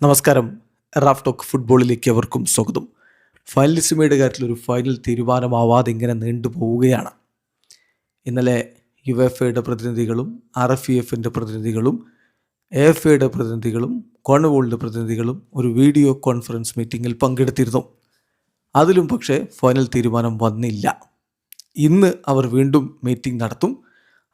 നമസ്കാരം. Raf talk ഫുട്ബോളിലേക്ക് അവർക്കും സ്വാഗതം. ഫൈനലിസമയുടെ കാര്യത്തിലൊരു ഫൈനൽ തീരുമാനമാവാതെ ഇങ്ങനെ നീണ്ടുപോവുകയാണ്. ഇന്നലെ യുവേഫയുടെ പ്രതിനിധികളും RFEFൻ്റെ പ്രതിനിധികളും AFAയുടെ പ്രതിനിധികളും കോൺമബോളിൻ്റെ പ്രതിനിധികളും ഒരു വീഡിയോ കോൺഫറൻസ് മീറ്റിങ്ങിൽ പങ്കെടുത്തിരുന്നു. അതിലും പക്ഷേ ഫൈനൽ തീരുമാനം വന്നില്ല. ഇന്ന് അവർ വീണ്ടും മീറ്റിംഗ് നടത്തും.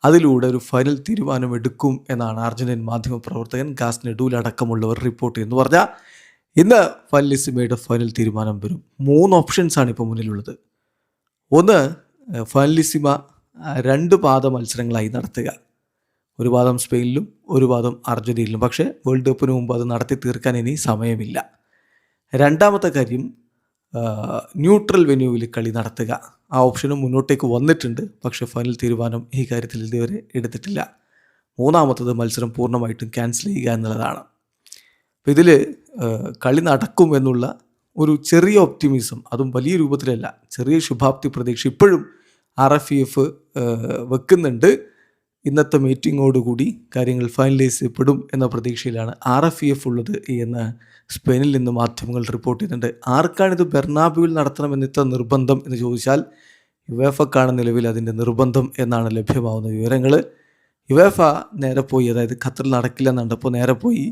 അതിലൂടെ ഒരു ഫൈനൽ തീരുമാനം എടുക്കും എന്നാണ് അർജന്റീൻ മാധ്യമപ്രവർത്തകൻ ഗാസ് നെഡൂൽ അടക്കമുള്ളവർ റിപ്പോർട്ട് ചെയ്യുന്നു. പറഞ്ഞാൽ ഇന്ന് ഫൈനലിസമയുടെ ഫൈനൽ തീരുമാനം വരും. 3 ഓപ്ഷൻസാണ് ഇപ്പോൾ മുന്നിലുള്ളത്. ഒന്ന്, ഫൈനലിസിമ 2 പാദ മത്സരങ്ങളായി നടത്തുക. ഒരു പാദം സ്പെയിനിലും ഒരു പാദം അർജന്റീനയിലും. പക്ഷേ വേൾഡ് കപ്പിന് മുമ്പ് അത് നടത്തി തീർക്കാൻ ഇനി സമയമില്ല. രണ്ടാമത്തെ കാര്യം, ന്യൂട്രൽ വെന്യൂവിൽ കളി നടത്തുക. ആ ഓപ്ഷനും മുന്നോട്ടേക്ക് വന്നിട്ടുണ്ട്. പക്ഷേ ഫൈനൽ തീരുമാനം ഈ കാര്യത്തിൽ ഇതുവരെ എടുത്തിട്ടില്ല. മൂന്നാമത്തത്, മത്സരം പൂർണ്ണമായിട്ടും ക്യാൻസൽ ചെയ്യുക എന്നുള്ളതാണ്. അപ്പോൾ ഇതിൽ കളി നടക്കും എന്നുള്ള ഒരു ചെറിയ ഒപ്റ്റിമിസം, അതും വലിയ രൂപത്തിലല്ല, ചെറിയ ശുഭാപ്തി പ്രതീക്ഷ ഇപ്പോഴും RFEF വെക്കുന്നുണ്ട്. ഇന്നത്തെ മീറ്റിങ്ങോടുകൂടി കാര്യങ്ങൾ ഫൈനലൈസ് ചെയ്യപ്പെടും എന്ന പ്രതീക്ഷയിലാണ് RFEF ഉള്ളത് എന്ന് സ്പെയിനിൽ നിന്ന് മാധ്യമങ്ങൾ റിപ്പോർട്ട് ചെയ്യുന്നുണ്ട്. ആർക്കാണിത് ബെർണാബ്യൂവിൽ നടത്തണമെന്ന് ഇത്ര നിർബന്ധം എന്ന് ചോദിച്ചാൽ യുവേഫക്കാണ് നിലവിൽ അതിൻ്റെ നിർബന്ധം എന്നാണ് ലഭ്യമാവുന്ന വിവരങ്ങൾ. യുവേഫ നേരെ പോയി, അതായത് ഖത്തറിൽ നടക്കില്ല എന്നുണ്ടപ്പോൾ നേരെ പോയി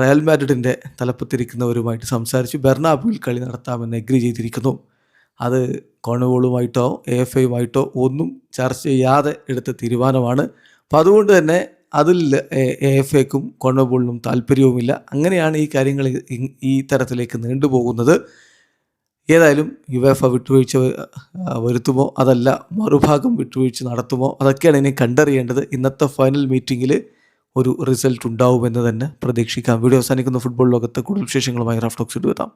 റയൽ മാഡ്രിഡിൻ്റെ തലപ്പത്തിരിക്കുന്നവരുമായിട്ട് സംസാരിച്ച് ബെർണാബ്യൂവിൽ കളി നടത്താമെന്ന് എഗ്രി ചെയ്തിരിക്കുന്നു. അത് കോൺമബോളുമായിട്ടോ AFAയുമായിട്ടോ ഒന്നും ചർച്ച ചെയ്യാതെ എടുത്ത തീരുമാനമാണ്. അപ്പോൾ അതുകൊണ്ട് തന്നെ അതിൽ AFAക്കും കോൺമബോളിനും താല്പര്യവുമില്ല. അങ്ങനെയാണ് ഈ കാര്യങ്ങൾ ഈ തരത്തിലേക്ക് നീണ്ടുപോകുന്നത്. ഏതായാലും യുവേഫ വിട്ടുവീഴ്ച വരുത്തുമോ അതല്ല മറുഭാഗം വിട്ടുവീഴ്ച നടത്തുമോ, അതൊക്കെയാണ് ഇനി കണ്ടറിയേണ്ടത്. ഇന്നത്തെ ഫൈനൽ മീറ്റിങ്ങിൽ ഒരു റിസൾട്ട് ഉണ്ടാവുമെന്ന് തന്നെ പ്രതീക്ഷിക്കാം. വീഡിയോ അവസാനിക്കുന്ന ഫുട്ബോൾ ലോകത്ത് കൂടുതൽ വിശേഷങ്ങളുമായി റാഫ് ടോക്സ് എത്താം.